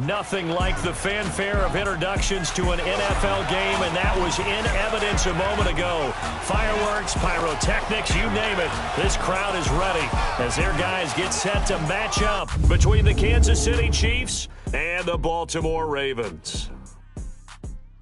Nothing like the fanfare of introductions to an NFL game, and that was in evidence a moment ago. Fireworks, pyrotechnics, you name it. This crowd is ready as their guys get set to match up between the Kansas City Chiefs and the Baltimore Ravens.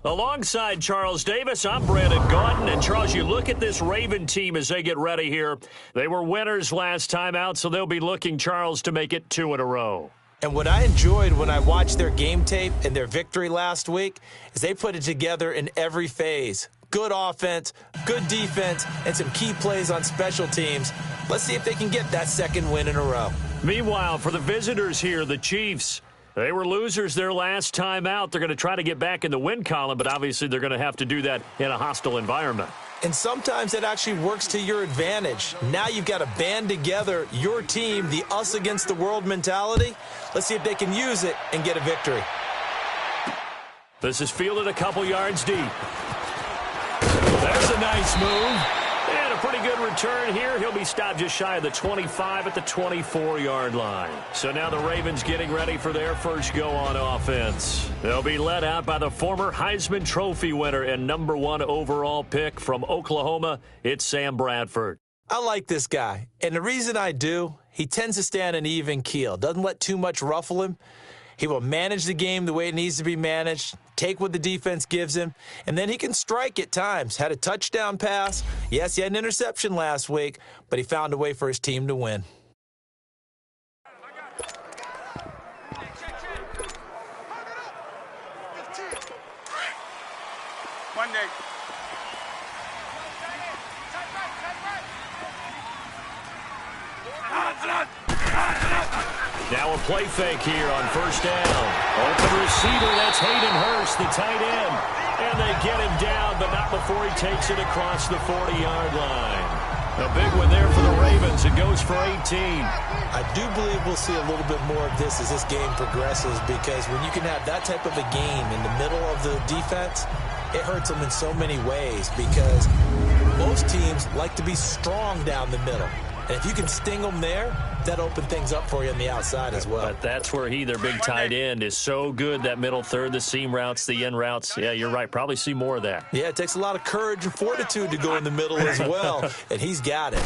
Alongside Charles Davis, I'm Brandon Gaudin. And, Charles, you look at this Raven team as they get ready here. They were winners last time out, so they'll be looking, Charles, to make it 2 in a row. And what I enjoyed when I watched their game tape and their victory last week is they put it together in every phase. Good offense, good defense, and some key plays on special teams. Let's see if they can get that second win in a row. Meanwhile, for the visitors here, the Chiefs, they were losers their last time out. They're going to try to get back in the win column, but obviously they're going to have to do that in a hostile environment. And sometimes it actually works to your advantage. Now you've got to band together your team, the us against the world mentality. Let's see if they can use it and get a victory. This is fielded a couple yards deep. There's a nice move. And a pretty good return here. He'll be stopped just shy of the 25 at the 24-yard line. So now the Ravens getting ready for their first go on offense. They'll be led out by the former Heisman Trophy winner and #1 overall pick from Oklahoma. It's Sam Bradford. I like this guy. And the reason I do, he tends to stay on an even keel. Doesn't let too much ruffle him. He will manage the game the way it needs to be managed, take what the defense gives him, and then he can strike at times. Had a touchdown pass. Yes, he had an interception last week, but he found a way for his team to win. Monday. Now a play fake here on first down. Open receiver, that's Hayden Hurst, the tight end. And they get him down, but not before he takes it across the 40-yard line. A big one there for the Ravens. It goes for 18. I do believe we'll see a little bit more of this as this game progresses, because when you can have that type of a game in the middle of the defense, it hurts them in so many ways, because most teams like to be strong down the middle. And if you can sting them there, that opens things up for you on the outside as well. But that's where their big tight end, is so good, that middle third, the seam routes, the in routes. Yeah, you're right. Probably see more of that. Yeah, it takes a lot of courage and fortitude to go in the middle as well, and he's got it.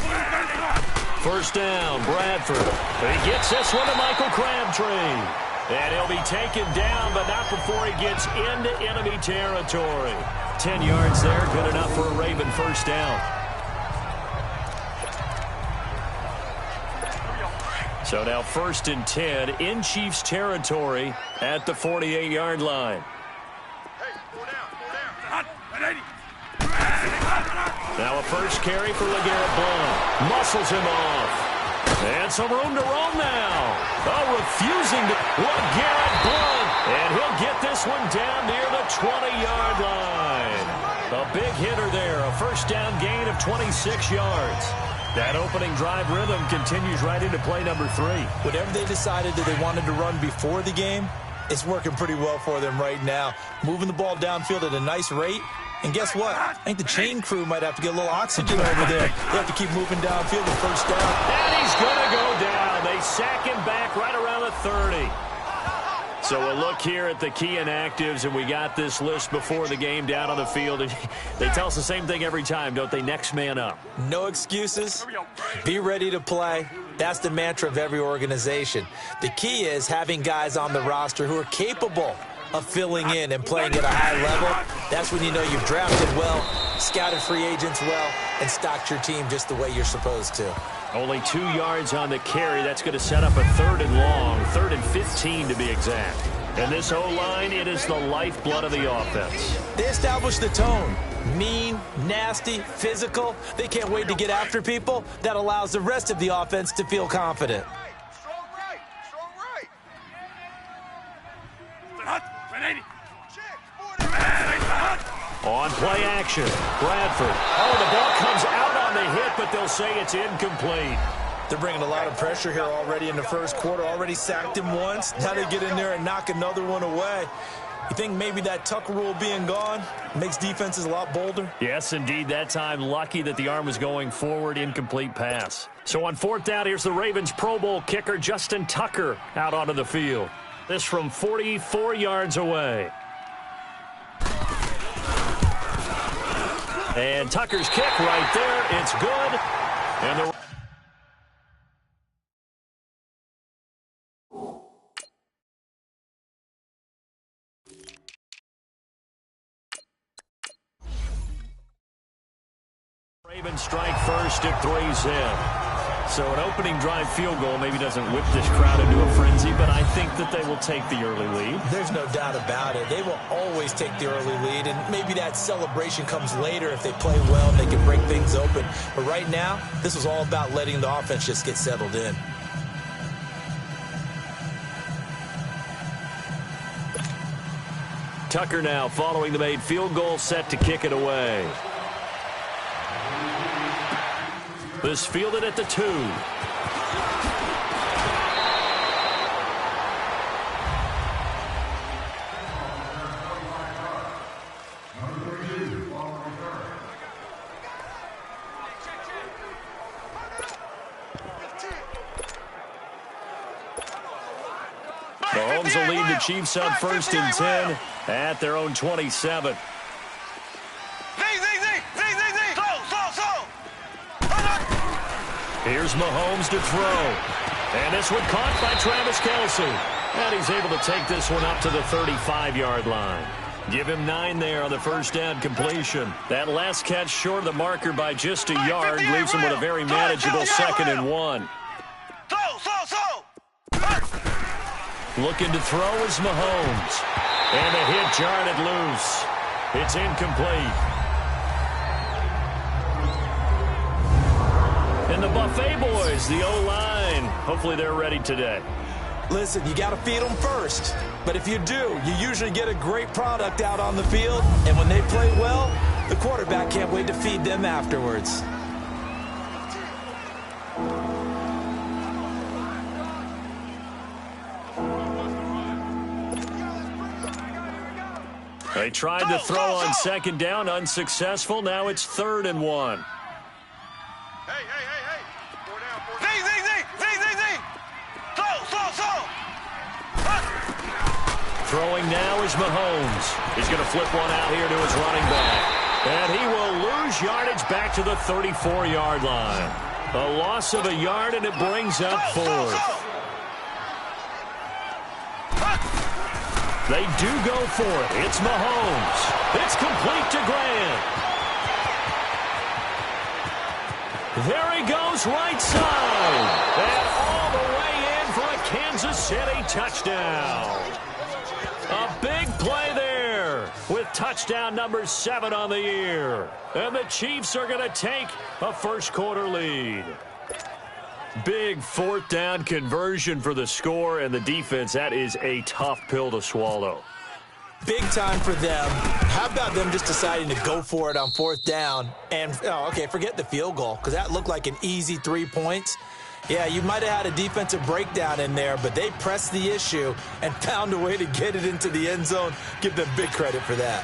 First down, Bradford. He gets this one to Michael Crabtree. And he'll be taken down, but not before he gets into enemy territory. 10 yards there, good enough for a Raven first down. So now 1st and 10 in Chiefs territory at the 48-yard line. Now a first carry for LeGarrette Blount. Muscles him off. And some room to roam now. Oh, refusing to LeGarrette Blount. And he'll get this one down near the 20-yard line. A big hitter there. A first down gain of 26 yards. That opening drive rhythm continues right into play number 3. Whatever they decided that they wanted to run before the game, it's working pretty well for them right now. Moving the ball downfield at a nice rate. And guess what? I think the chain crew might have to get a little oxygen over there. They have to keep moving downfield with first down. And he's going to go down. They sack him back right around the 30. So we'll look here at the key inactives, and we got this list before the game down on the field. And they tell us the same thing every time, don't they? Next man up. No excuses. Be ready to play. That's the mantra of every organization. The key is having guys on the roster who are capable of filling in and playing at a high level. That's when you know you've drafted well, scouted free agents well, and stocked your team just the way you're supposed to. Only 2 yards on the carry. That's going to set up a 3rd and long, 3rd and 15 to be exact. And this O-line, it is the lifeblood of the offense. They establish the tone. Mean, nasty, physical. They can't wait to get after people. That allows the rest of the offense to feel confident. Strong right. On play action, Bradford. Oh, the ball comes out on the hit, but they'll say it's incomplete. They're bringing a lot of pressure here already in the first quarter. Already sacked him once. Now they get in there and knock another one away. You think maybe that Tucker rule being gone makes defenses a lot bolder? Yes, indeed. That time, lucky that the arm was going forward. Incomplete pass. So on 4th down, here's the Ravens Pro Bowl kicker, Justin Tucker, out onto the field. This from 44 yards away. And Tucker's kick right there. It's good. And the Ravens strike first. It 3's in. So an opening drive field goal maybe doesn't whip this crowd into a frenzy, but I think that they will take the early lead. There's no doubt about it. They will always take the early lead, and maybe that celebration comes later if they play well and they can break things open. But right now, this was all about letting the offense just get settled in. Tucker now following the made field goal, set to kick it away. This fielded at the 2. Mahomes will lead the Chiefs on 1st and 10 at their own 27. Here's Mahomes to throw. And this one caught by Travis Kelce. And he's able to take this one up to the 35-yard line. Give him 9 there on the first down completion. That last catch short of the marker by just a yard leaves him with a very manageable 2nd and 1. Looking to throw is Mahomes. And the hit jarred it loose. It's incomplete. And the Buffet boys, the O-line, hopefully they're ready today. Listen, you got to feed them first. But if you do, you usually get a great product out on the field. And when they play well, the quarterback can't wait to feed them afterwards. They tried to throw on 2nd down, unsuccessful. Now it's 3rd and 1. Throwing now is Mahomes. He's going to flip one out here to his running back. And he will lose yardage back to the 34-yard line. A loss of a yard, and it brings up 4th. They do go for it. It's Mahomes. It's complete to Grant. There he goes right side. And all the way in for a Kansas City touchdown. A big play there with touchdown number 7 on the year. And the Chiefs are going to take a first-quarter lead. Big 4th down conversion for the score, and the defense, that is a tough pill to swallow. Big time for them. How about them just deciding to go for it on 4th down? And, forget the field goal, because that looked like an easy 3 points. Yeah, you might have had a defensive breakdown in there, but they pressed the issue and found a way to get it into the end zone. Give them big credit for that.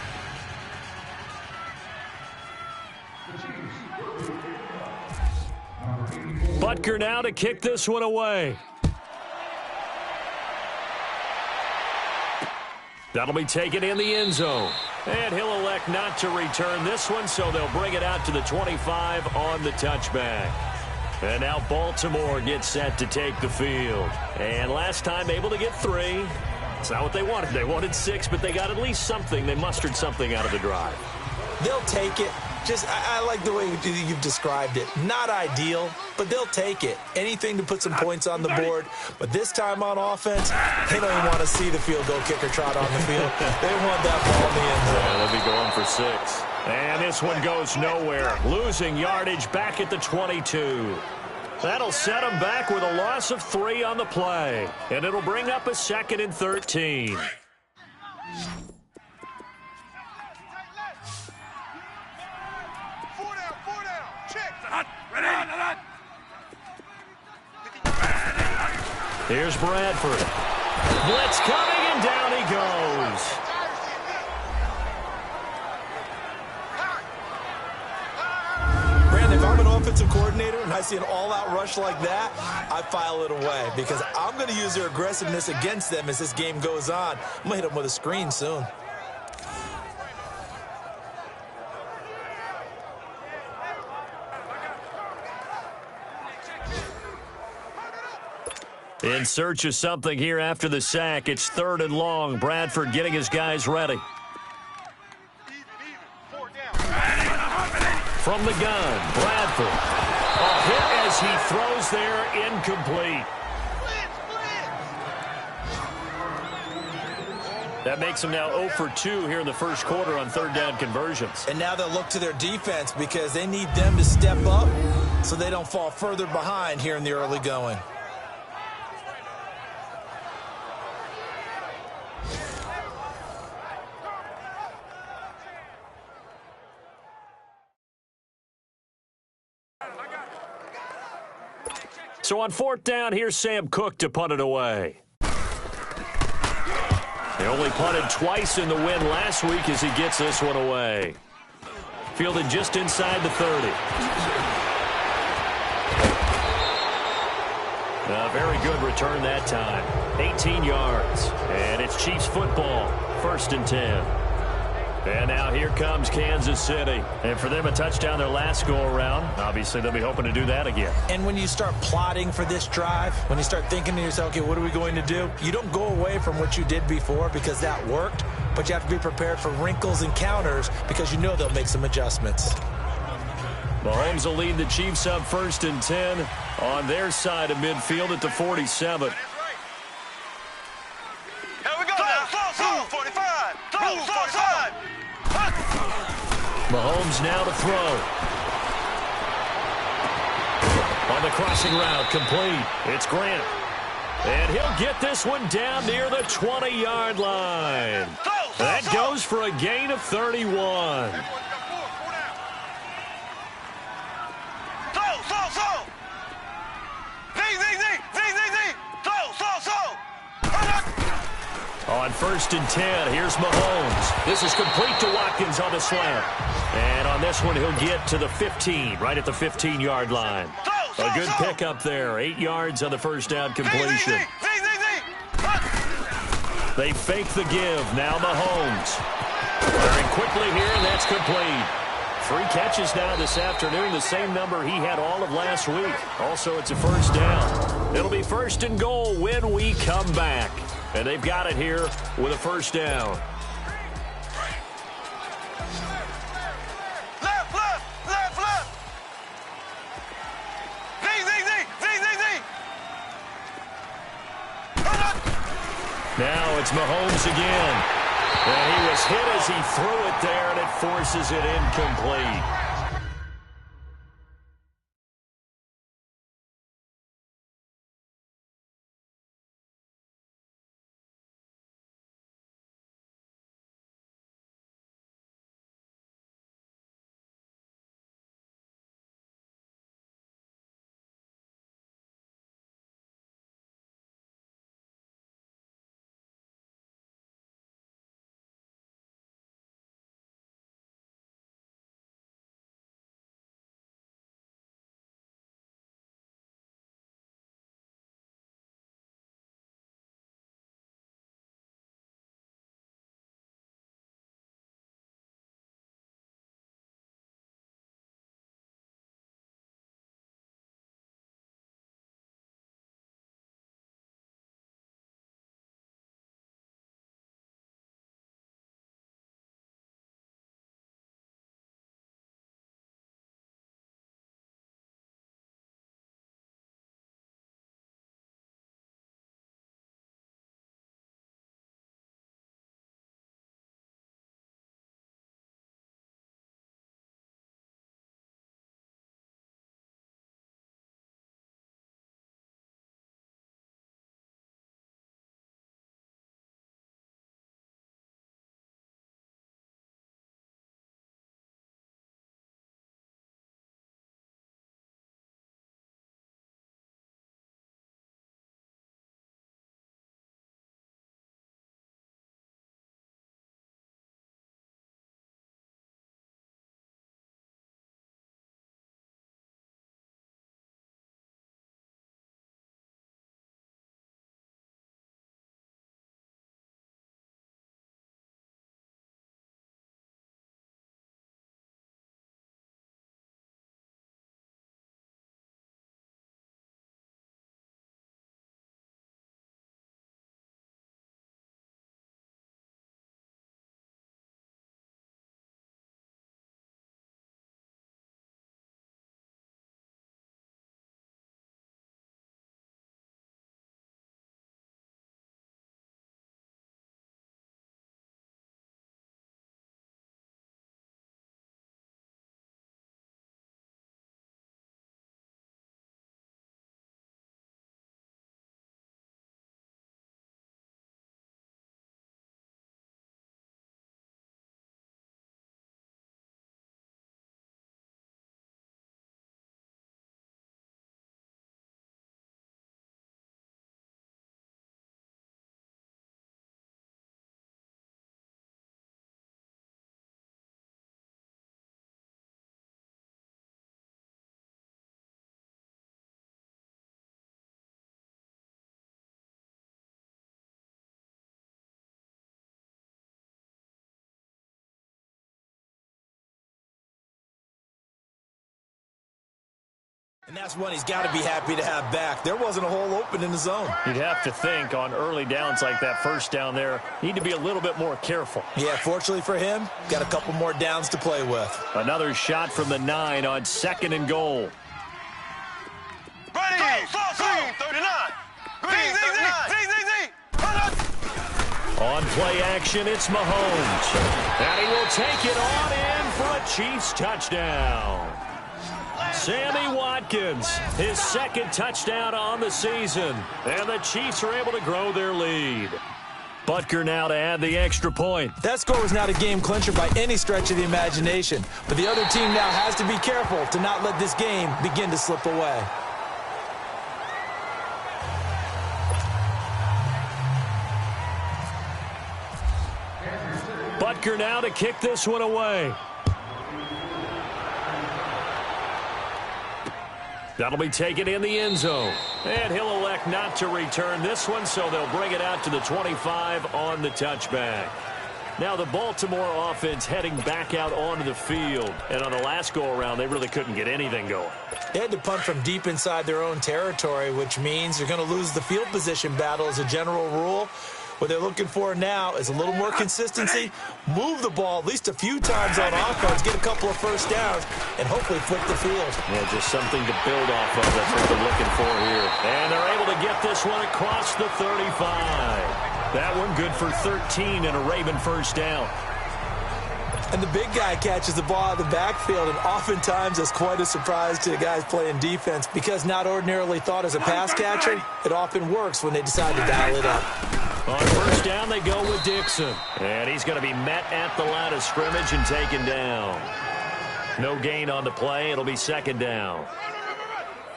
Butker now to kick this one away. That'll be taken in the end zone. And he'll elect not to return this one, so they'll bring it out to the 25 on the touchback. And now Baltimore gets set to take the field. And last time able to get 3. It's not what they wanted. They wanted 6, but they got at least something. They mustered something out of the drive. They'll take it. I like the way you've described it. Not ideal, but they'll take it. Anything to put some points on the board. But this time on offense, they don't even want to see the field goal kicker trot on the field. They want that ball in the end zone. Yeah, they'll be going for 6. And this one goes nowhere. Losing yardage back at the 22. That'll set them back with a loss of 3 on the play. And it'll bring up a 2nd and 13. Here's Bradford. Blitz coming, and down he goes. Brandon, if I'm an offensive coordinator and I see an all-out rush like that, I file it away because I'm going to use their aggressiveness against them as this game goes on. I'm going to hit them with a screen soon. In search of something here after the sack. It's 3rd and long. Bradford getting his guys ready. From the gun, Bradford. A hit as he throws there, incomplete. That makes him now 0 for 2 here in the first quarter on 3rd down conversions. And now they'll look to their defense because they need them to step up so they don't fall further behind here in the early going. So on 4th down, here's Sam Cook to punt it away. They only punted twice in the win last week as he gets this one away. Fielded just inside the 30. A very good return that time. 18 yards. And it's Chiefs football. 1st and 10. And now here comes Kansas City. And for them, a touchdown their last go-around. Obviously, they'll be hoping to do that again. And when you start plotting for this drive, when you start thinking to yourself, okay, what are we going to do? You don't go away from what you did before because that worked, but you have to be prepared for wrinkles and counters because you know they'll make some adjustments. Mahomes will lead the Chiefs up 1st and 10 on their side of midfield at the 47. Here we go now. 45. 45. Mahomes now to throw. On the crossing route, complete. It's Grant. And he'll get this one down near the 20-yard line. That goes for a gain of 31. On 1st and 10, here's Mahomes. This is complete to Watkins on the slant. And on this one, he'll get to the 15, right at the 15-yard line. A good pickup there. 8 yards on the 1st down completion. They fake the give. Now Mahomes. Firing quickly here, and that's complete. 3 catches now this afternoon, the same number he had all of last week. Also, it's a 1st down. It'll be 1st and goal when we come back. And they've got it here with a 1st down. Left. Now it's Mahomes again. And he was hit as he threw it there, and it forces it incomplete. That's one he's got to be happy to have back. There wasn't a hole open in the zone. You'd have to think on early downs like that first down there, need to be a little bit more careful. Yeah, fortunately for him, got a couple more downs to play with. Another shot from the 9 on 2nd and goal. Ready, green 39. Green 39. On play action, it's Mahomes. And he will take it on in for a Chiefs touchdown. Sammy Watkins, his 2nd touchdown on the season. And the Chiefs are able to grow their lead. Butker now to add the extra point. That score was not a game clincher by any stretch of the imagination. But the other team now has to be careful to not let this game begin to slip away. Butker now to kick this one away. That'll be taken in the end zone. And he'll elect not to return this one, so they'll bring it out to the 25 on the touchback. Now the Baltimore offense heading back out onto the field. And on the last go-around, they really couldn't get anything going. They had to punt from deep inside their own territory, which means you're going to lose the field position battle as a general rule. What they're looking for now is a little more consistency, move the ball at least a few times on offense, get a couple of first downs, and hopefully flip the field. Yeah, just something to build off of. That's what they're looking for here. And they're able to get this one across the 35. That one good for 13 and a Raven first down. And the big guy catches the ball out of the backfield, and oftentimes it's quite a surprise to the guys playing defense because not ordinarily thought as a pass catcher, it often works when they decide to dial it up. On first down, they go with Dixon. And he's going to be met at the line of scrimmage and taken down. No gain on the play. It'll be 2nd down.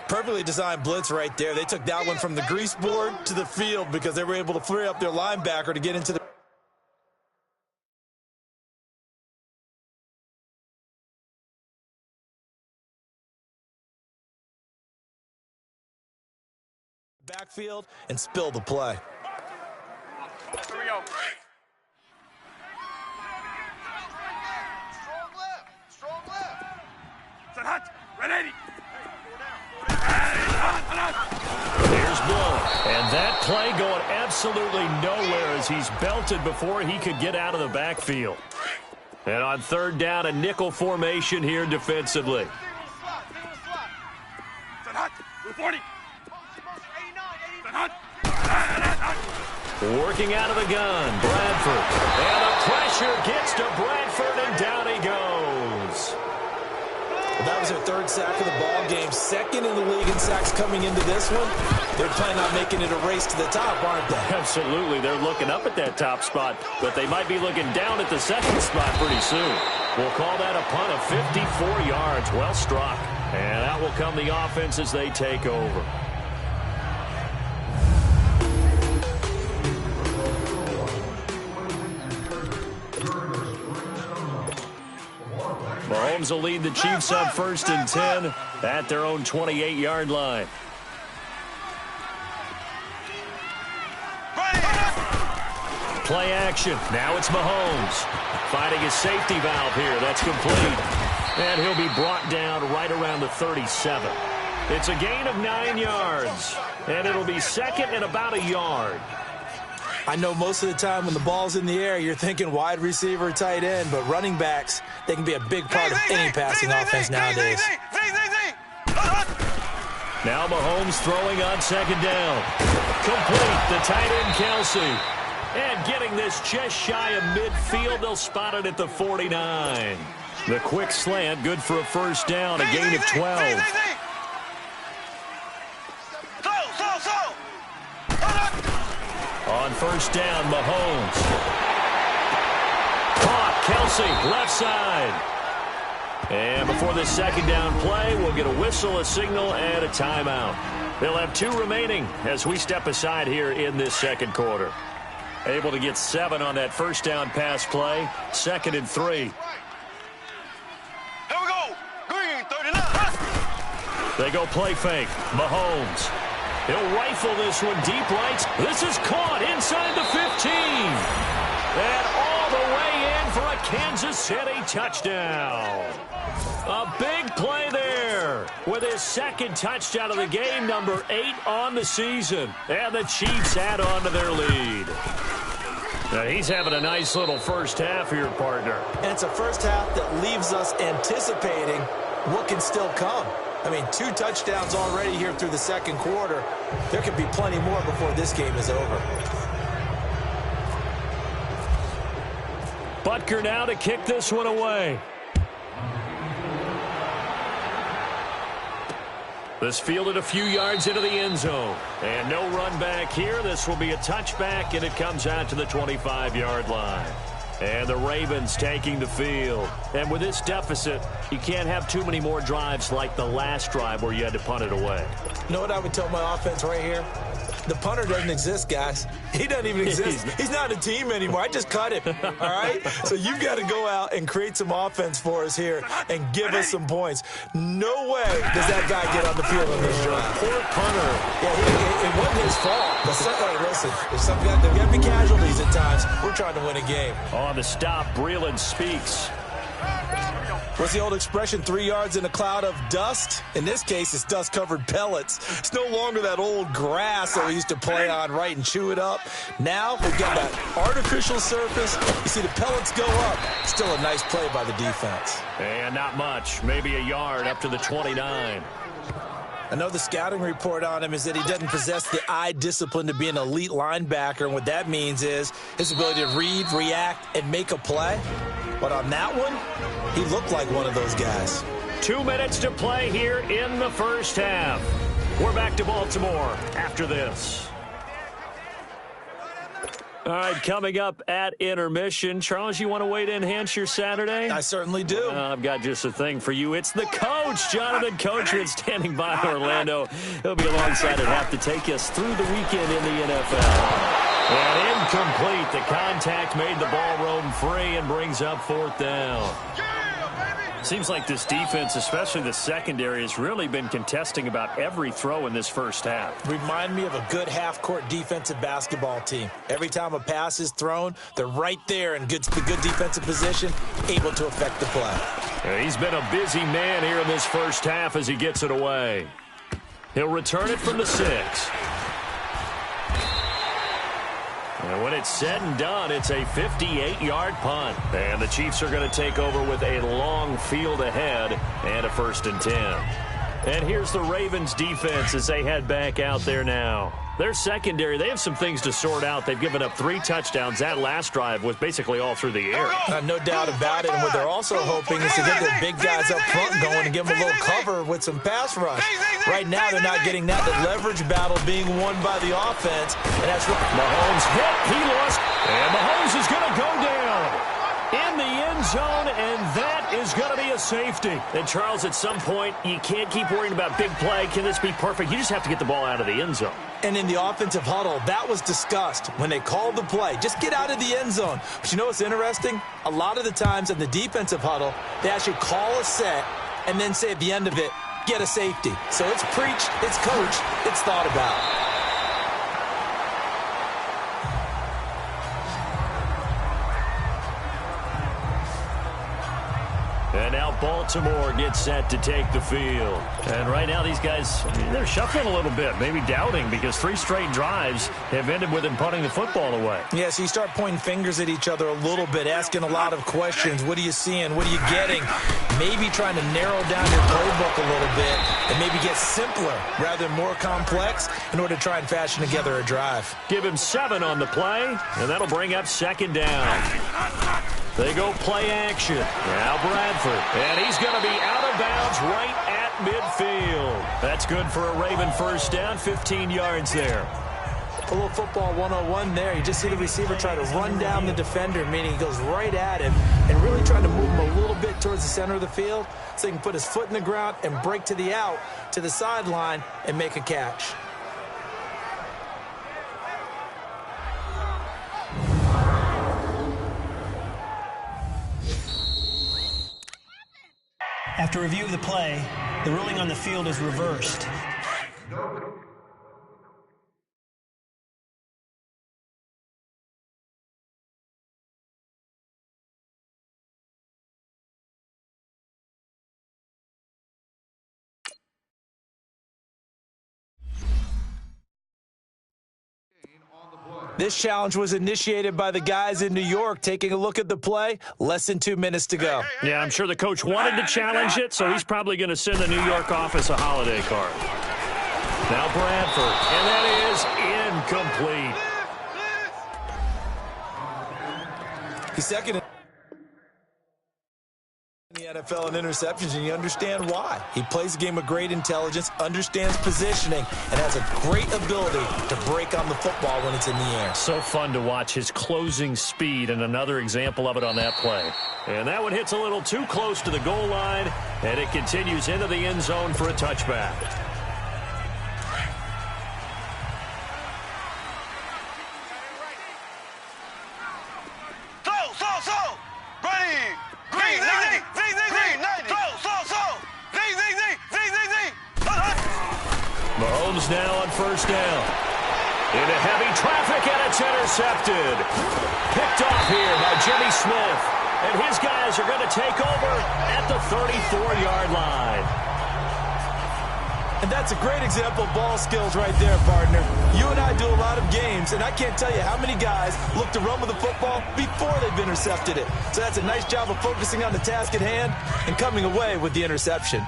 Perfectly designed blitz right there. They took that one from the grease board to the field because they were able to free up their linebacker to get into the backfield and spill the play. Here we go. Strong left. Set hot. Ready. Here's Blow. And that play going absolutely nowhere as he's belted before he could get out of the backfield. And on 3rd down, a nickel formation here defensively. Set hot. 40. Set hot. Working out of the gun, Bradford. And the pressure gets to Bradford, and down he goes. Well, that was their 3rd sack of the ball game. 2nd in the league in sacks coming into this one. They're planning on making it a race to the top, aren't they? Absolutely. They're looking up at that top spot, but they might be looking down at the 2nd spot pretty soon. We'll call that a punt of 54 yards. Well struck. And out will come the offense as they take over. Mahomes will lead the Chiefs on 1st and 10 at their own 28-yard line. Play action. Now it's Mahomes. Finding his safety valve here. That's complete. And he'll be brought down right around the 37. It's a gain of 9 yards. And it'll be 2nd and about a yard. I know most of the time when the ball's in the air, you're thinking wide receiver, tight end, but running backs, they can be a big part of any passing offense nowadays. Now Mahomes throwing on 2nd down. Complete, the tight end Kelsey. And getting this just shy of midfield, they'll spot it at the 49. The quick slant, good for a first down, a gain of 12. On first down, Mahomes. Caught, Kelsey, left side. And before the 2nd down play, we'll get a whistle, a signal, and a timeout. They'll have 2 remaining as we step aside here in this 2nd quarter. Able to get 7 on that first down pass play. 2nd and 3. Here we go. Green 39. They go play fake. Mahomes. He'll rifle this one deep right. This is caught inside the 15. And all the way in for a Kansas City touchdown. A big play there. Punter with his second touchdown of the game, number 8 on the season. And the Chiefs add on to their lead. Now he's having a nice little first half here, partner. And it's a first half that leaves us anticipating what can still come. I mean, 2 touchdowns already here through the second quarter. There could be plenty more before this game is over. Butker now to kick this one away. This fielded a few yards into the end zone. And no run back here. This will be a touchback, and it comes out to the 25-yard line. And the Ravens taking the field. And with this deficit, you can't have too many more drives like the last drive where you had to punt it away. You know what I would tell my offense right here? The punter doesn't exist, guys. He doesn't even exist. He's not a team anymore. I just cut him, all right? So you've got to go out and create some offense for us here and give us some points. No way does that guy get on the field on this drive. Poor punter. Yeah, it wasn't his fault. But hey, listen, there's got to be casualties at times. We're trying to win a game. On the stop, Breland speaks. What's the old expression, 3 yards in a cloud of dust? In this case, it's dust-covered pellets. It's no longer that old grass that we used to play on, right, and chew it up. Now we've got that artificial surface. You see the pellets go up. Still a nice play by the defense. And not much, maybe a yard up to the 29. I know the scouting report on him is that he doesn't possess the eye discipline to be an elite linebacker, and what that means is his ability to read, react, and make a play. But on that one, he looked like one of those guys. 2 minutes to play here in the first half. We're back to Baltimore after this. All right, coming up at intermission. Charles, you want to wait to enhance your Saturday? I certainly do. I've got just a thing for you. It's the coach, Jonathan Coachman, standing by Orlando. He'll be alongside at half to take us through the weekend in the NFL. And incomplete. The contact made the ball roam free and brings up 4th down. Seems like this defense, especially the secondary, has really been contesting about every throw in this first half. Remind me of a good half-court defensive basketball team. Every time a pass is thrown, they're right there in good defensive position, able to affect the play. He's been a busy man here in this first half as he gets it away. He'll return it from the 6. And when it's said and done, it's a 58-yard punt. And the Chiefs are going to take over with a long field ahead and a 1st and 10. And here's the Ravens defense as they head back out there now. Their secondary, they have some things to sort out. They've given up 3 touchdowns. That last drive was basically all through the air. No doubt about it. And what they're also hoping is to get their big guys up front going and give them a little cover with some pass rush. Right now, they're not getting that. The leverage battle being won by the offense. And that's what Mahomes hit. He lost. And Mahomes is going to go down in the end zone, and that is going to be a safety. And, Charles, at some point, you can't keep worrying about big play. Can this be perfect? You just have to get the ball out of the end zone. And in the offensive huddle, that was discussed when they called the play. Just get out of the end zone. But you know what's interesting? A lot of the times in the defensive huddle, they actually call a set and then say at the end of it, get a safety. So it's preached, it's coached, it's thought about. And now Baltimore gets set to take the field. And right now these guys, they're shuffling a little bit, maybe doubting, because 3 straight drives have ended with them punting the football away. Yeah, so you start pointing fingers at each other a little bit, asking a lot of questions. What are you seeing? What are you getting? Maybe trying to narrow down your playbook a little bit and maybe get simpler rather than more complex in order to try and fashion together a drive. Give him 7 on the play, and that'll bring up 2nd down. They go play action. Now Bradford. And he's going to be out of bounds right at midfield. That's good for a Raven 1st down, 15 yards there. A little football 101 there. You just see the receiver try to run down the defender, meaning he goes right at him and really trying to move him a little bit towards the center of the field so he can put his foot in the ground and break to the out, to the sideline, and make a catch. After review of the play, the ruling on the field is reversed. This challenge was initiated by the guys in New York. Taking a look at the play, less than 2 minutes to go. Yeah, I'm sure the coach wanted to challenge it, so he's probably going to send the New York office a holiday card. Now Bradford, and that is incomplete. He's second in the NFL in interceptions, and you understand why. He plays a game of great intelligence, understands positioning, and has a great ability to break on the football when it's in the air. So fun to watch his closing speed, and another example of it on that play. And that one hits a little too close to the goal line, and it continues into the end zone for a touchback. Mahomes now on first down. Into heavy traffic, and it's intercepted. Picked off here by Jimmy Smith. And his guys are going to take over at the 34-yard line. And that's a great example of ball skills right there, partner. You and I do a lot of games, and I can't tell you how many guys look to run with the football before they've intercepted it. So that's a nice job of focusing on the task at hand and coming away with the interception.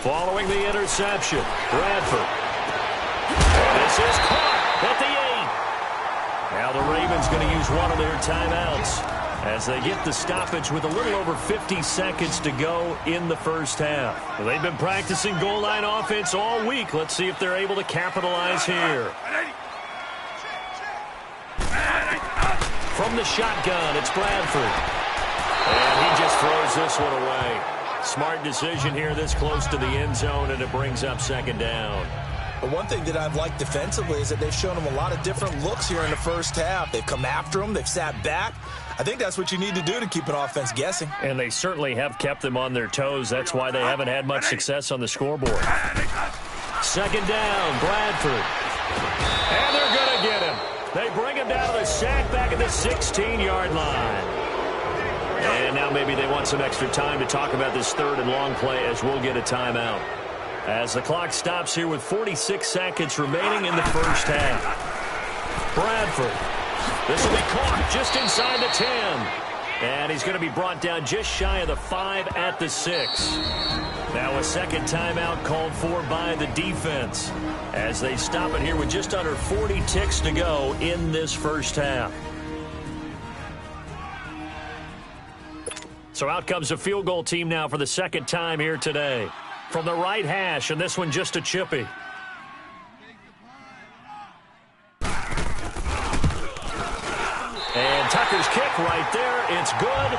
Following the interception, Bradford. This is caught at the 8. Now the Ravens going to use one of their timeouts as they get the stoppage with a little over 50 seconds to go in the first half. Well, they've been practicing goal line offense all week. Let's see if they're able to capitalize here. From the shotgun, it's Bradford. And he just throws this one away. Smart decision here this close to the end zone, and it brings up second down. But one thing that I've liked defensively is that they've shown him a lot of different looks here in the first half. They've come after him. They've sat back. I think that's what you need to do to keep an offense guessing. And they certainly have kept them on their toes. That's why they haven't had much success on the scoreboard. Second down, Bradford. And they're going to get him. They bring him down to the sack back at the 16-yard line. And now maybe they want some extra time to talk about this third and long play as we'll get a timeout. As the clock stops here with 46 seconds remaining in the first half. Bradford. This will be caught just inside the 10. And he's going to be brought down just shy of the 5 at the 6. Now a second timeout called for by the defense as they stop it here with just under 40 ticks to go in this first half. So out comes a field goal team now for the second time here today. From the right hash, and this one just a chippy. And Tucker's kick right there. It's good.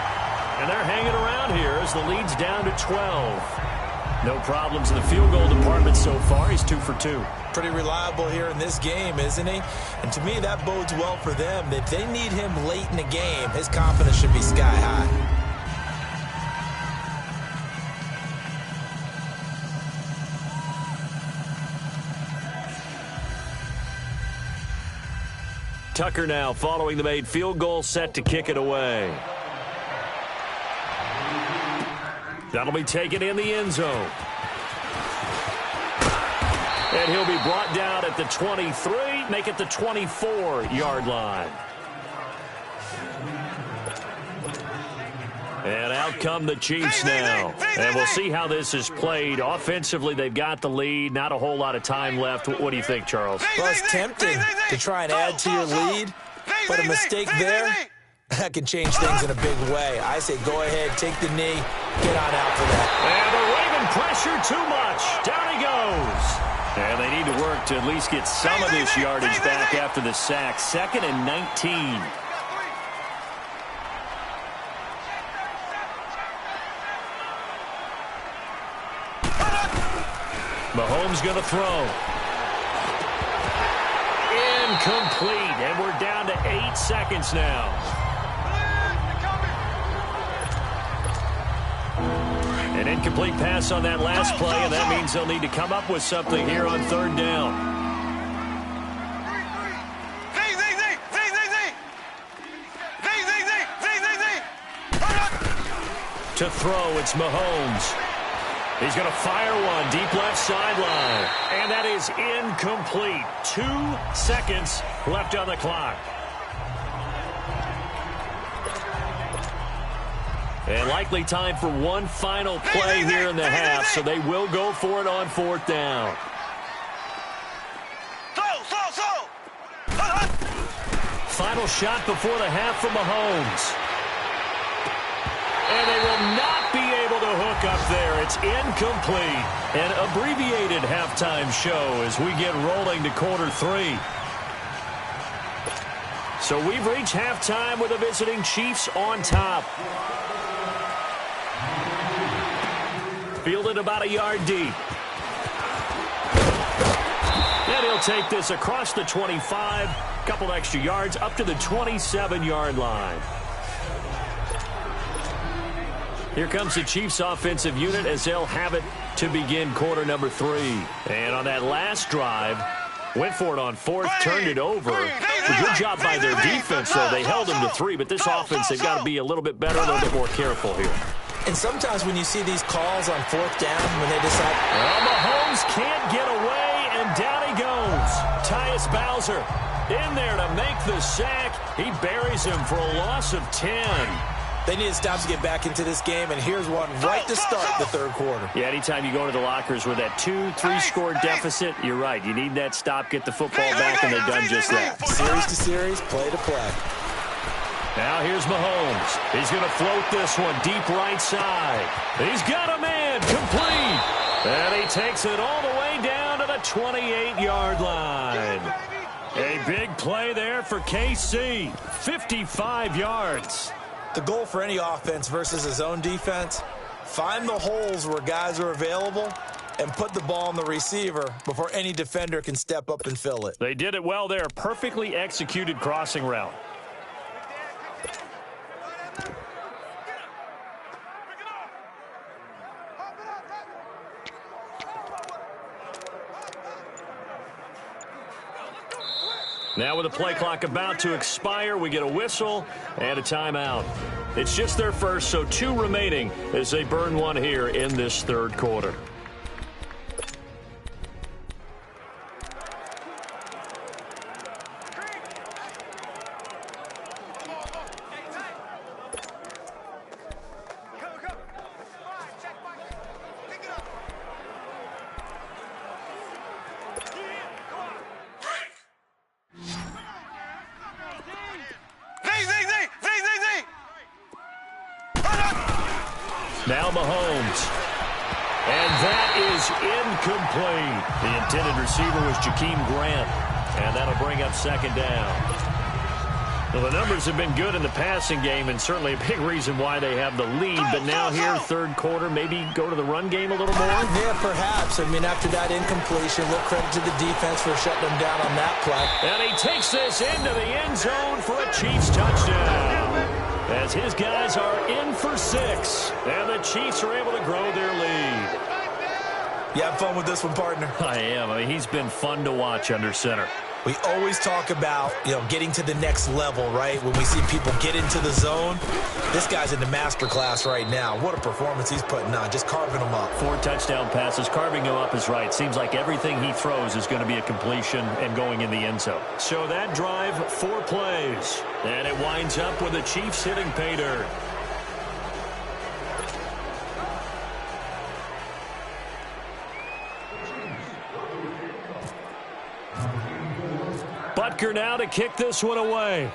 And they're hanging around here as the lead's down to 12. No problems in the field goal department so far. He's 2 for 2. Pretty reliable here in this game, isn't he? And to me, that bodes well for them. If they need him late in the game, his confidence should be sky high. Tucker now following the made field goal, set to kick it away. That'll be taken in the end zone. And he'll be brought down at the 23, make it the 24-yard line. And out come the Chiefs now. And we'll see how this is played. Offensively, they've got the lead. Not a whole lot of time left. What do you think, Charles? Well, it's tempting to try and add to your lead, but a mistake there, that can change things in a big way. I say go ahead, take the knee, get on out for that. And the Raven pressure too much. Down he goes. And they need to work to at least get some of this yardage back after the sack. 2nd and 19. Mahomes going to throw. Incomplete. And we're down to 8 seconds now. An incomplete pass on that last play, and that means they'll need to come up with something here on third down. To throw, it's Mahomes. He's going to fire one deep left sideline. And that is incomplete. 2 seconds left on the clock. And likely time for one final play here in the half, so they will go for it on 4th down. Final shot before the half from Mahomes. And they will not be able to hook up there. It's incomplete. An abbreviated halftime show as we get rolling to quarter 3. So we've reached halftime with the visiting Chiefs on top. Fielded about a yard deep. And he'll take this across the 25. Couple extra yards up to the 27-yard line. Here comes the Chiefs offensive unit as they'll have it to begin quarter number 3. And on that last drive, went for it on 4th, turned it over. A good job by their defense, though. They held them to 3, but this offense, they've got to be a little bit better, a little bit more careful here. And sometimes when you see these calls on 4th down, when they decide... Well, Mahomes can't get away, and down he goes. Tyus Bowser in there to make the sack. He buries him for a loss of 10. They need to stop to get back into this game, and here's one right to start the 3rd quarter. Yeah, anytime you go into the lockers with that 2-3-score deficit, you're right. You need that stop, get the football back, and they've done just that. Series to series, play to play. Now here's Mahomes. He's going to float this one deep right side. He's got a man, complete. And he takes it all the way down to the 28-yard line. A big play there for KC. 55 yards. The goal for any offense versus his own defense, find the holes where guys are available and put the ball on the receiver before any defender can step up and fill it. They did it well there. Perfectly executed crossing route. Now with the play clock about to expire, we get a whistle and a timeout. It's just their first, so 2 remaining as they burn one here in this 3rd quarter. Now Mahomes. And that is incomplete. The intended receiver was Jakeem Grant. And that'll bring up 2nd down. Well, the numbers have been good in the passing game and certainly a big reason why they have the lead. But now here, 3rd quarter, maybe go to the run game a little more? Yeah, perhaps. I mean, after that incompletion, look credit to the defense for shutting them down on that play. And he takes this into the end zone for a Chiefs touchdown. As his guys are in for 6, and the Chiefs are able to grow their lead. You have fun with this one, partner? I am. I mean, he's been fun to watch under center. We always talk about, getting to the next level, right? When we see people get into the zone, this guy's in the master class right now. What a performance he's putting on, just carving them up. 4 touchdown passes, carving him up is right. Seems like everything he throws is going to be a completion and going in the end zone. So that drive, 4 plays, and it winds up with the Chiefs hitting pay dirt. Butker now to kick this one away.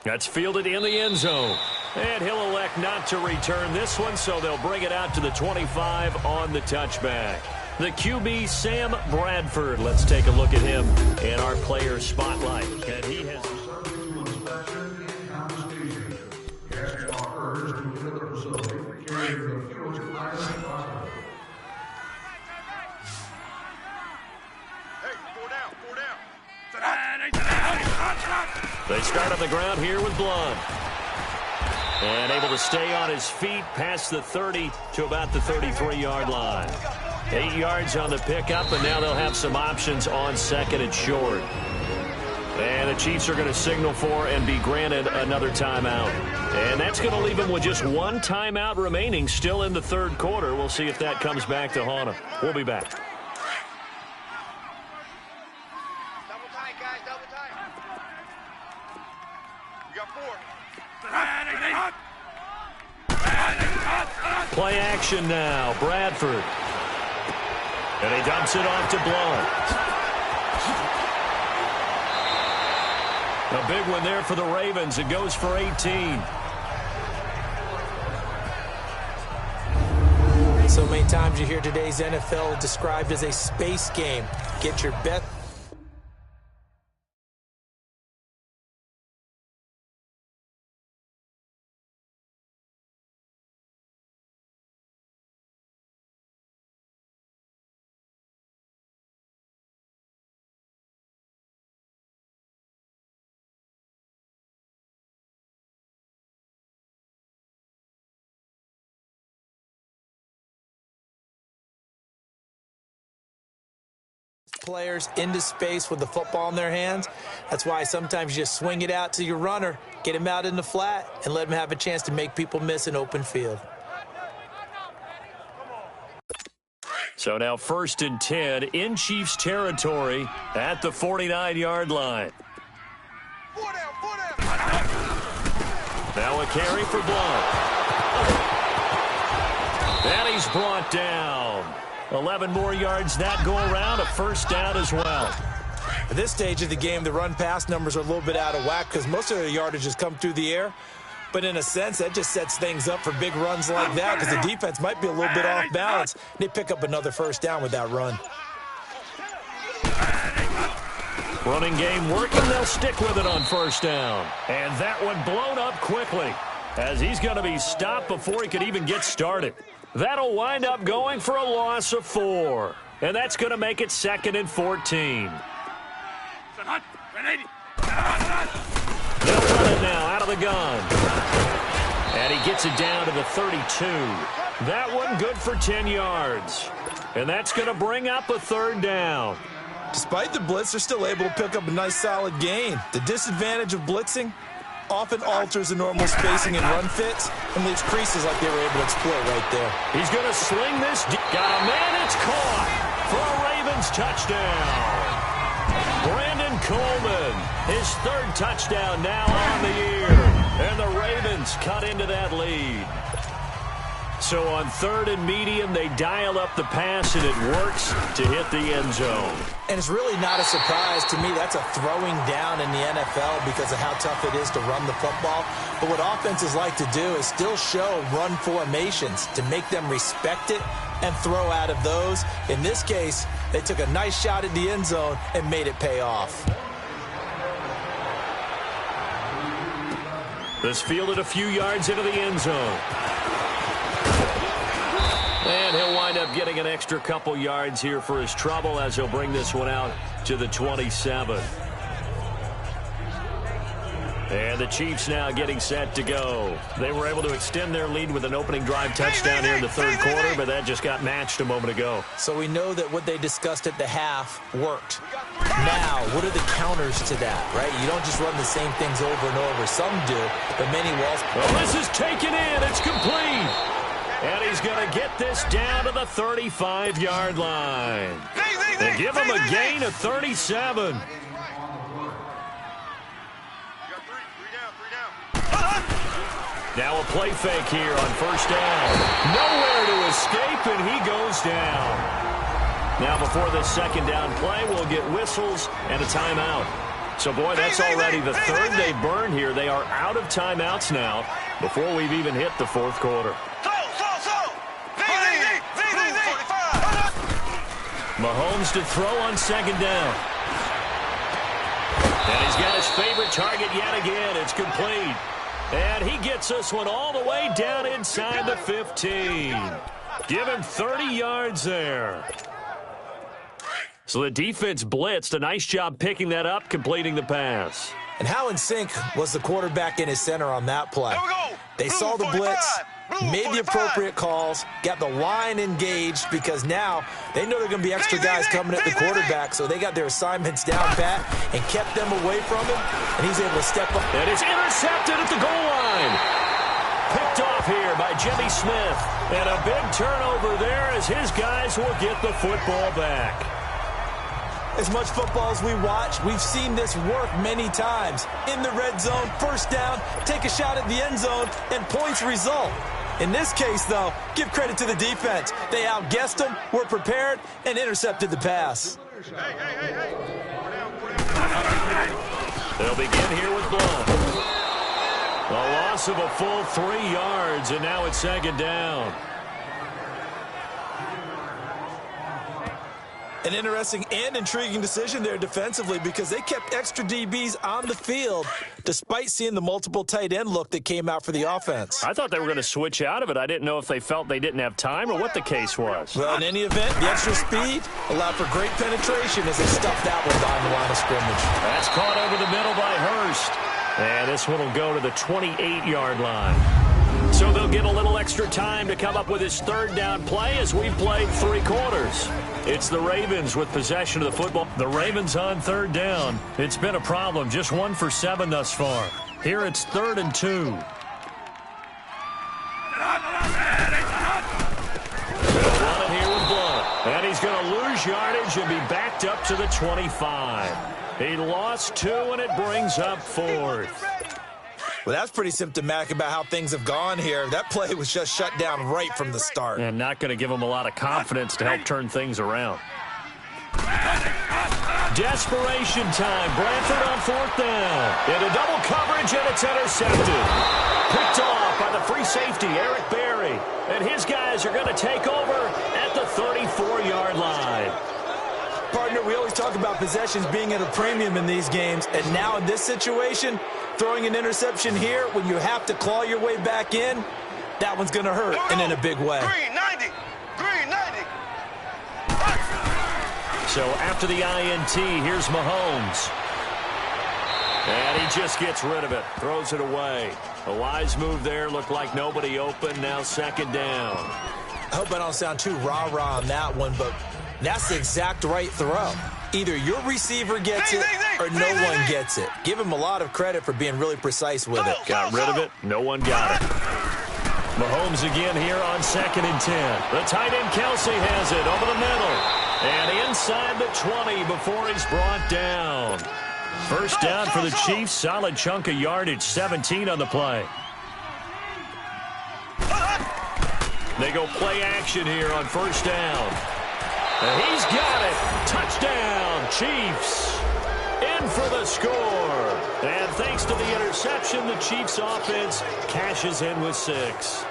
That's fielded in the end zone. And he'll elect not to return this one, so they'll bring it out to the 25 on the touchback. The QB, Sam Bradford. Let's take a look at him in our player spotlight. And he has... They start on the ground here with Blunt. And able to stay on his feet past the 30 to about the 33-yard line. 8 yards on the pickup, and now they'll have some options on 2nd and short. And the Chiefs are going to signal for and be granted another timeout. And that's going to leave him with just one timeout remaining still in the third quarter. We'll see if that comes back to haunt him. We'll be back. Double tight, guys, double tight. We got 4. Play action now. Bradford. And he dumps it off to Blunt. A big one there for the Ravens. It goes for 18. So many times you hear today's NFL described as a space game. Get your best. Players into space with the football in their hands. That's why sometimes you just swing it out to your runner, get him out in the flat, and let him have a chance to make people miss an open field. So now 1st and 10 in Chiefs territory at the 49-yard line. 4 down, 4 down. Now a carry for Blunt. And he's brought down. 11 more yards that go around, a first down as well. At this stage of the game, the run-pass numbers are a little bit out of whack because most of their yardage has come through the air. But in a sense, that just sets things up for big runs like that because the defense might be a little bit off balance. They pick up another first down with that run. Running game working, they'll stick with it on first down. And that one blown up quickly as he's going to be stopped before he could even get started. That'll wind up going for a loss of 4. And that's going to make it 2nd and 14. They'll run it now out of the gun. And he gets it down to the 32. That one good for 10 yards. And that's going to bring up a 3rd down. Despite the blitz, they're still able to pick up a nice solid gain. The disadvantage of blitzing often alters the normal spacing and run fits and leaves creases like they were able to exploit right there. He's going to sling this. Got a man. It's caught for a Ravens touchdown. Brandon Coleman, his 3rd touchdown now on the year. And the Ravens cut into that lead. So on 3rd and medium, they dial up the pass, and it works to hit the end zone. And it's really not a surprise to me. That's a throwing down in the NFL because of how tough it is to run the football. But what offenses like to do is still show run formations to make them respect it and throw out of those. In this case, they took a nice shot at the end zone and made it pay off. This fielded a few yards into the end zone. And he'll wind up getting an extra couple yards here for his trouble as he'll bring this one out to the 27. And the Chiefs now getting set to go. They were able to extend their lead with an opening drive touchdown here in the 3rd quarter, but that just got matched a moment ago. So we know that what they discussed at the half worked. Now, what are the counters to that, right? You don't just run the same things over and over. Some do, but many will. Well, this is taken in. It's complete. And he's going to get this down to the 35-yard line. They give him a gain of 37. Now a play fake here on first down. Nowhere to escape, and he goes down. Now before this 2nd down play, we'll get whistles and a timeout. So, boy, that's already the 3rd they burn here. They are out of timeouts now before we've even hit the 4th quarter. Mahomes to throw on 2nd down. And he's got his favorite target yet again. It's complete. And he gets this one all the way down inside the 15. Give him 30 yards there. So the defense blitzed. A nice job picking that up, completing the pass. And how in sync was the quarterback in his center on that play? They saw the blitz, made the appropriate calls, got the line engaged because now they know there are going to be extra guys coming at the quarterback, so they got their assignments down pat and kept them away from him, and he's able to step up. And it's intercepted at the goal line. here by Jimmy Smith. And a big turnover there as his guys will get the football back. As much football as we watch, we've seen this work many times. In the red zone, first down, take a shot at the end zone, and points result. In this case, though, give credit to the defense. They outguessed them, were prepared, and intercepted the pass. They'll begin here with Blunt. A loss of a full 3 yards, and now it's second down. An interesting and intriguing decision there defensively because they kept extra DBs on the field despite seeing the multiple tight end look that came out for the offense. I thought they were going to switch out of it. I didn't know if they felt they didn't have time or what the case was. Well, in any event, the extra speed allowed for great penetration as they stuffed that one behind the line of scrimmage. That's caught over the middle by Hurst. And this one will go to the 28-yard line. So they'll get a little extra time to come up with his third down play as we've played 3 quarters. It's the Ravens with possession of the football. The Ravens on third down. It's been a problem. Just 1 for 7 thus far. Here it's 3rd and 2. They'll run it here with Blunt. And he's going to lose yardage and be backed up to the 25. He lost 2, and it brings up 4th. Well, that's pretty symptomatic about how things have gone here. That play was just shut down right from the start. And not going to give them a lot of confidence to help turn things around. Desperation time. Bradford on 4th down. Into double coverage, and it's intercepted. Picked off by the free safety, Eric Berry. And his guys are going to take over at the 34-yard line. Partner, we always talk about possessions being at a premium in these games, and now in this situation, throwing an interception here when you have to claw your way back in, that one's going to hurt, and in a big way. Green 90. Green 90. So after the INT, here's Mahomes. And he just gets rid of it, throws it away. A wise move there, looked like nobody open, now second down. I hope I don't sound too rah-rah on that one, but that's the exact right throw. Either your receiver gets it or no one gets it. Give him a lot of credit for being really precise with it. Got rid of it. No one got it. Mahomes again here on 2nd and 10. The tight end Kelsey has it over the middle. And inside the 20 before he's brought down. First down for the Chiefs. Solid chunk of yardage. 17 on the play. They go play action here on first down. And he's got it. Touchdown, Chiefs. In for the score. And thanks to the interception, the Chiefs offense cashes in with 6.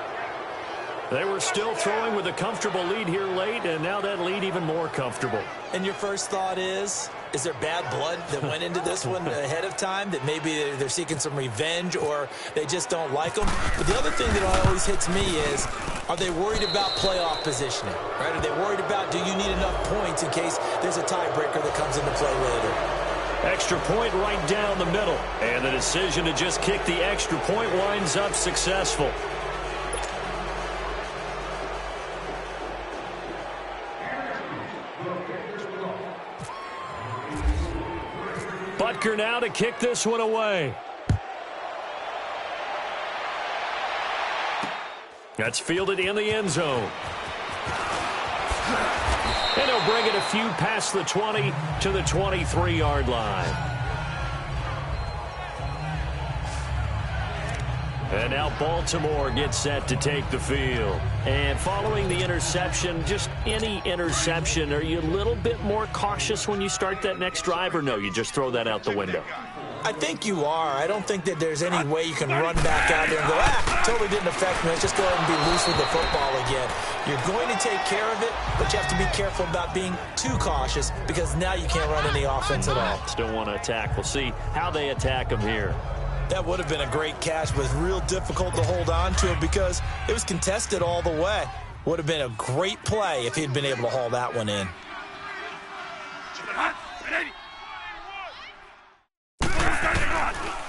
They were still throwing with a comfortable lead here late, and now that lead even more comfortable. And your first thought is there bad blood that went into this one ahead of time, that maybe they're seeking some revenge or they just don't like them? But the other thing that always hits me is, are they worried about playoff positioning? Right? Are they worried about, do you need enough points in case there's a tiebreaker that comes into play later? Extra point right down the middle. And the decision to just kick the extra point winds up successful. Butker now to kick this one away. That's fielded in the end zone. And he'll bring it a few past the 20 to the 23-yard line. And now Baltimore gets set to take the field. And following the interception, just any interception, are you a little bit more cautious when you start that next drive, or no, you just throw that out the window? I think you are. I don't think that there's any way you can run back out there and go, totally didn't affect me. Let's just go ahead and be loose with the football again. You're going to take care of it, but you have to be careful about being too cautious because now you can't run any offense at all. Still want to attack. We'll see how they attack them here. That would have been a great catch, but it's real difficult to hold on to it because it was contested all the way. Would have been a great play if he'd been able to haul that one in.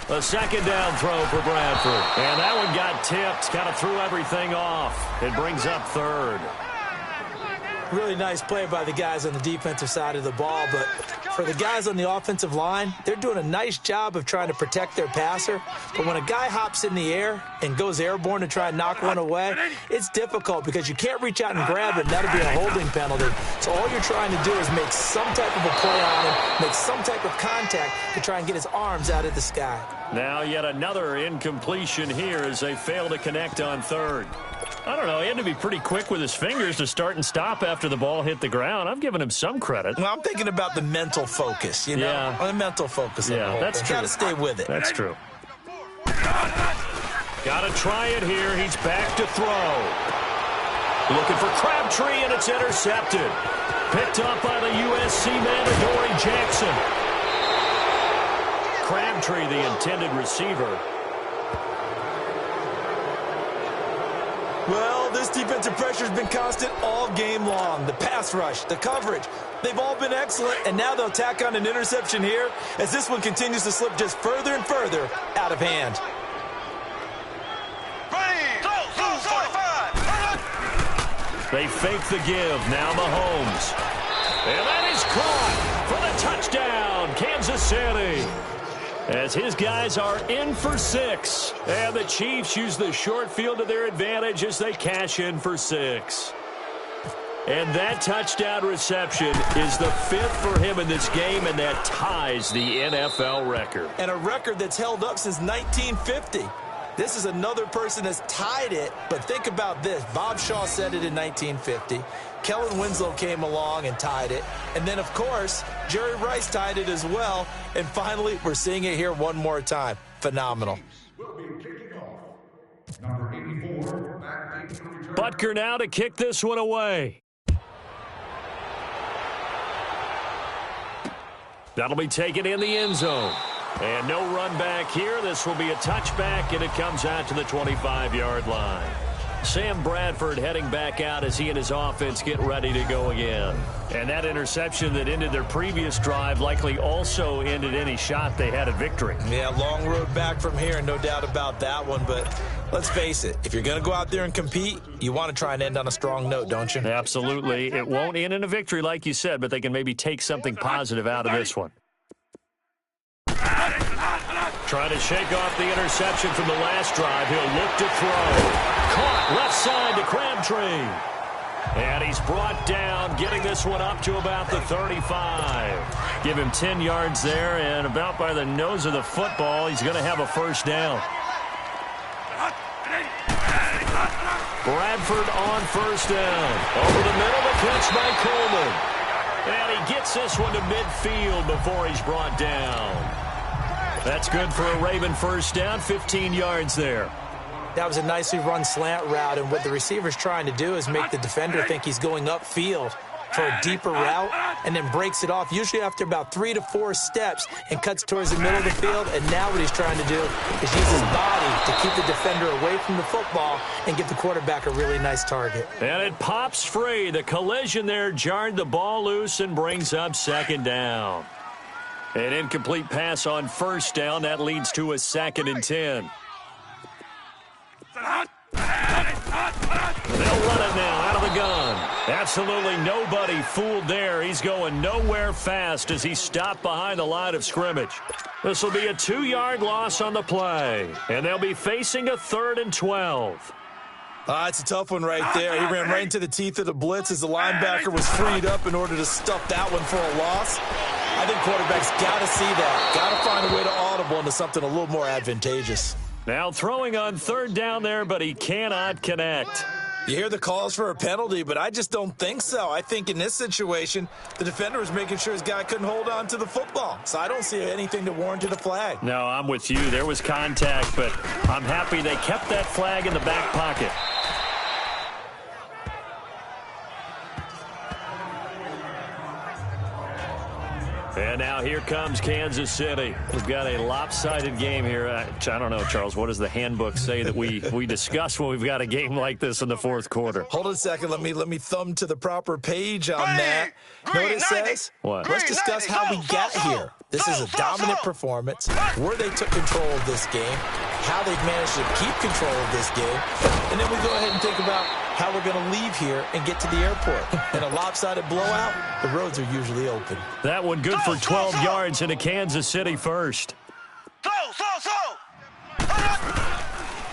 A second down throw for Bradford. And that one got tipped. Kind of threw everything off. It brings up third. Really nice play by the guys on the defensive side of the ball, but for the guys on the offensive line, they're doing a nice job of trying to protect their passer. But when a guy hops in the air and goes airborne to try and knock one away, it's difficult because you can't reach out and grab it, and that'll be a holding penalty. So all you're trying to do is make some type of a play on him, make some type of contact to try and get his arms out of the sky. Now yet another incompletion here as they fail to connect on third. I don't know. He had to be pretty quick with his fingers to start and stop after the ball hit the ground. I'm giving him some credit. Well, I'm thinking about the mental focus, you know? Yeah. The mental focus. Yeah, that's true. Got to stay with it. That's true. Got to try it here. He's back to throw. Looking for Crabtree, and it's intercepted. Picked up by the USC man, Adoree Jackson. Crabtree, the intended receiver. Well, this defensive pressure has been constant all game long. The pass rush, the coverage, they've all been excellent, and now they'll tack on an interception here as this one continues to slip just further and further out of hand. They fake the give. Now Mahomes. And that is caught for the touchdown, Kansas City. As his guys are in for 6. And the Chiefs use the short field to their advantage as they cash in for 6. And that touchdown reception is the 5th for him in this game, and that ties the NFL record. And a record that's held up since 1950. This is another person that's tied it, but think about this. Bob Shaw said it in 1950. Kellen Winslow came along and tied it. And then, of course, Jerry Rice tied it as well. And finally, we're seeing it here one more time. Phenomenal. Butker now to kick this one away. That'll be taken in the end zone. And no run back here. This will be a touchback, and it comes out to the 25-yard line. Sam Bradford heading back out as he and his offense get ready to go again. And that interception that ended their previous drive likely also ended any shot they had at victory. Yeah, long road back from here, no doubt about that one. But let's face it, if you're going to go out there and compete, you want to try and end on a strong note, don't you? Absolutely. It won't end in a victory like you said, but they can maybe take something positive out of this one. Trying to shake off the interception from the last drive. He'll look to throw. Caught left side to Crabtree. And he's brought down, getting this one up to about the 35. Give him 10 yards there, and about by the nose of the football, he's going to have a first down. Bradford on first down. Over the middle, the catch by Coleman. And he gets this one to midfield before he's brought down. That's good for a Raven first down, 15 yards there. That was a nicely run slant route, and what the receiver's trying to do is make the defender think he's going upfield for a deeper route, and then breaks it off, usually after about 3 to 4 steps, and cuts towards the middle of the field. And now what he's trying to do is use his body to keep the defender away from the football and give the quarterback a really nice target. And it pops free. The collision there jarred the ball loose and brings up second down. An incomplete pass on first down. That leads to a 2nd and 10. They'll run it now out of the gun. Absolutely nobody fooled there. He's going nowhere fast as he stopped behind the line of scrimmage. This will be a 2-yard loss on the play, and they'll be facing a 3rd and 12. It's a tough one right there. He ran right into the teeth of the blitz as the linebacker was freed up in order to stuff that one for a loss. I think quarterbacks got to see that. Got to find a way to audible into something a little more advantageous. Now throwing on 3rd down there, but he cannot connect. You hear the calls for a penalty, but I just don't think so. I think in this situation, the defender was making sure his guy couldn't hold on to the football. So I don't see anything that warranted a flag. No, I'm with you. There was contact, but I'm happy they kept that flag in the back pocket. And now here comes Kansas City. We've got a lopsided game here. I don't know, Charles, what does the handbook say that we discuss when we've got a game like this in the 4th quarter? Hold on a second. Let me thumb to the proper page on that. Know what it says? What? Let's discuss how we got here. This is a dominant performance, where they took control of this game, how they've managed to keep control of this game, and then we go ahead and think about how we're going to leave here and get to the airport. In a lopsided blowout, the roads are usually open. That one good for 12 yards into Kansas City first.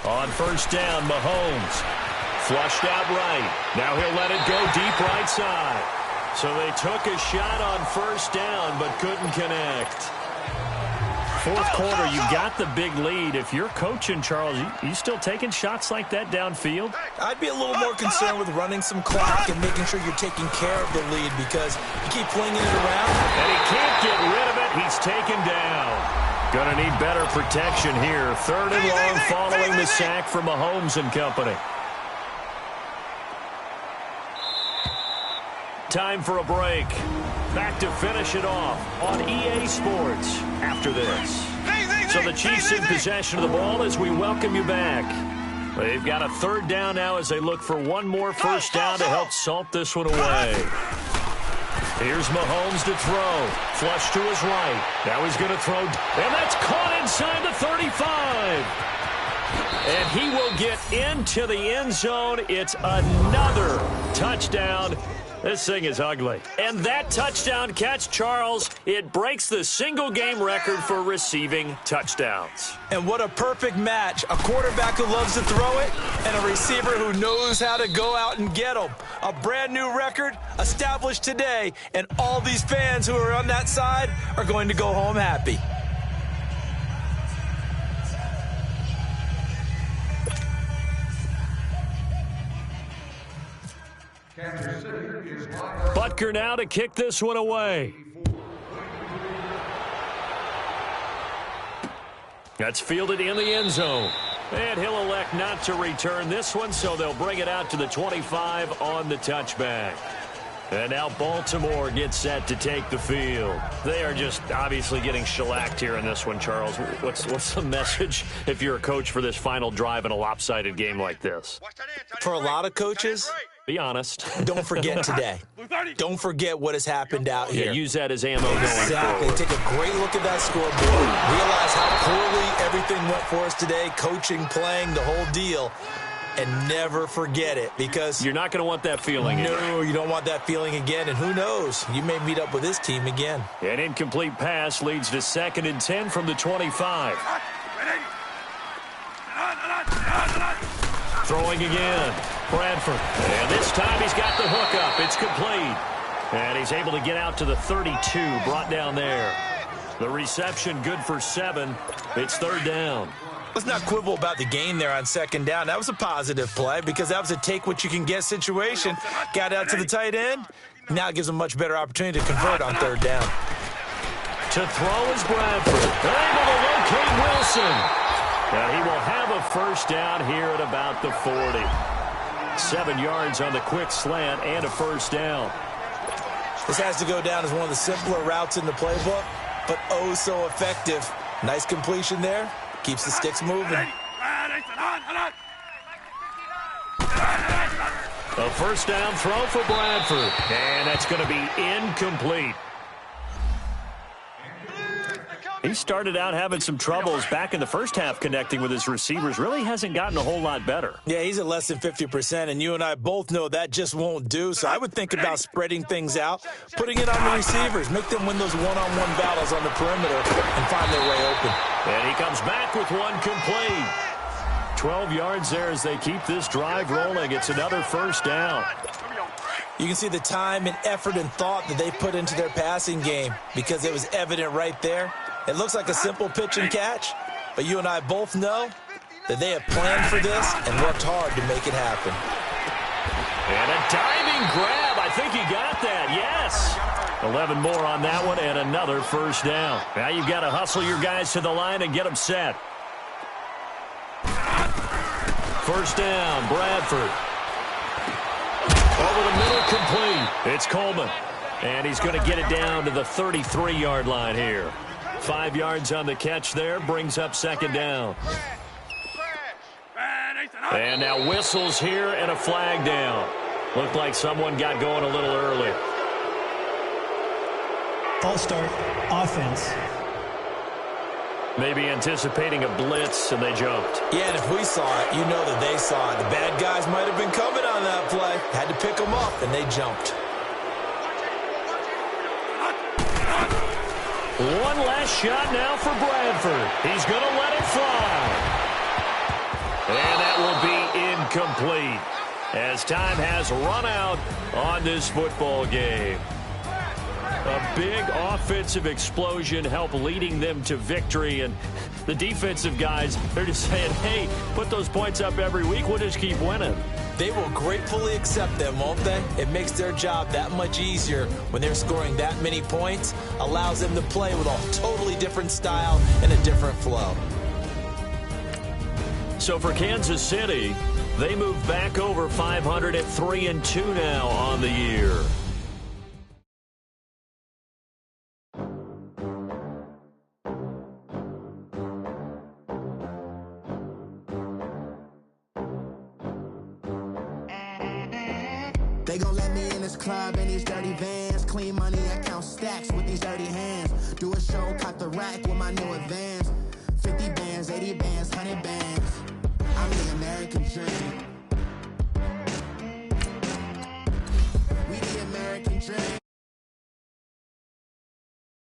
On first down, Mahomes. Flushed out right. Now he'll let it go deep right side. So they took a shot on first down but couldn't connect. Fourth quarter, you got the big lead. If you're coaching, Charles, you still taking shots like that downfield? I'd be a little more concerned with running some clock and making sure you're taking care of the lead because you keep flinging it around. And he can't get rid of it. He's taken down. Gonna need better protection here. Third and long following the sack from Mahomes and company. Time for a break. Back to finish it off on EA Sports after this. So the Chiefs in possession of the ball as we welcome you back. They've got a third down now as they look for one more first down to help salt this one away. Here's Mahomes to throw. Flush to his right. Now he's going to throw. And that's caught inside the 35. And he will get into the end zone. It's another touchdown. This thing is ugly. And that touchdown catch, Charles, it breaks the single-game record for receiving touchdowns. And what a perfect match. A quarterback who loves to throw it and a receiver who knows how to go out and get them. A brand-new record established today, and all these fans who are on that side are going to go home happy. Butker now to kick this one away. That's fielded in the end zone. And he'll elect not to return this one, so they'll bring it out to the 25 on the touchback. And now Baltimore gets set to take the field. They are just obviously getting shellacked here in this one, Charles. What's the message if you're a coach for this final drive in a lopsided game like this? For a lot of coaches, be honest. Don't forget today. Don't forget what has happened out here. Yeah, use that as ammo going Exactly. forward. Take a great look at that scoreboard. Realize how poorly everything went for us today. Coaching, playing, the whole deal. And never forget it because you're not going to want that feeling again. No, you don't want that feeling again. And who knows? You may meet up with this team again. An incomplete pass leads to 2nd and 10 from the 25. Throwing again. Bradford. And this time he's got the hook up. It's complete. And he's able to get out to the 32, brought down there. The reception good for 7. It's 3rd down. Let's not quibble about the gain there on 2nd down. That was a positive play because that was a take-what-you-can-get situation. Got out to the tight end. Now it gives him a much better opportunity to convert on 3rd down. To throw is Bradford. Able to locate Wilson. And he will have a first down here at about the 40. 7 yards on the quick slant and a first down. This has to go down as one of the simpler routes in the playbook, but oh so effective. Nice completion there. Keeps the sticks moving. A first down throw for Bradford. And that's going to be incomplete. He started out having some troubles back in the first half connecting with his receivers. Really hasn't gotten a whole lot better. Yeah, he's at less than 50%, and you and I both know that just won't do. So I would think about spreading things out, putting it on the receivers, make them win those one-on-one battles on the perimeter and find their way open. And he comes back with one complete. 12 yards there as they keep this drive rolling. It's another first down. You can see the time and effort and thought that they put into their passing game because it was evident right there. It looks like a simple pitch and catch, but you and I both know that they have planned for this and worked hard to make it happen. And a diving grab. I think he got that. Yes. 11 more on that one and another first down. Now you've got to hustle your guys to the line and get them set. First down, Bradford. Over the middle, complete. It's Coleman. And he's going to get it down to the 33-yard line here. 5 yards on the catch there, brings up 2nd down. And now whistles here and a flag down. Looked like someone got going a little early. False start, offense. Maybe anticipating a blitz, and they jumped. Yeah, and if we saw it, you know that they saw it. The bad guys might have been coming on that play. Had to pick them up, and they jumped. One last shot now for Bradford. He's going to let it fly. And that will be incomplete as time has run out on this football game. A big offensive explosion helped leading them to victory. And the defensive guys, they're just saying, hey, put those points up every week. We'll just keep winning. They will gratefully accept them, won't they? It makes their job that much easier when they're scoring that many points. Allows them to play with a totally different style and a different flow. So for Kansas City, they move back over 500 at 3-2 now on the year. They gon' let me in this club in these dirty vans. Clean money, I count stacks with these dirty hands. Do a show, cut the rack with my new advance. 50 bands, 80 bands, 100 bands.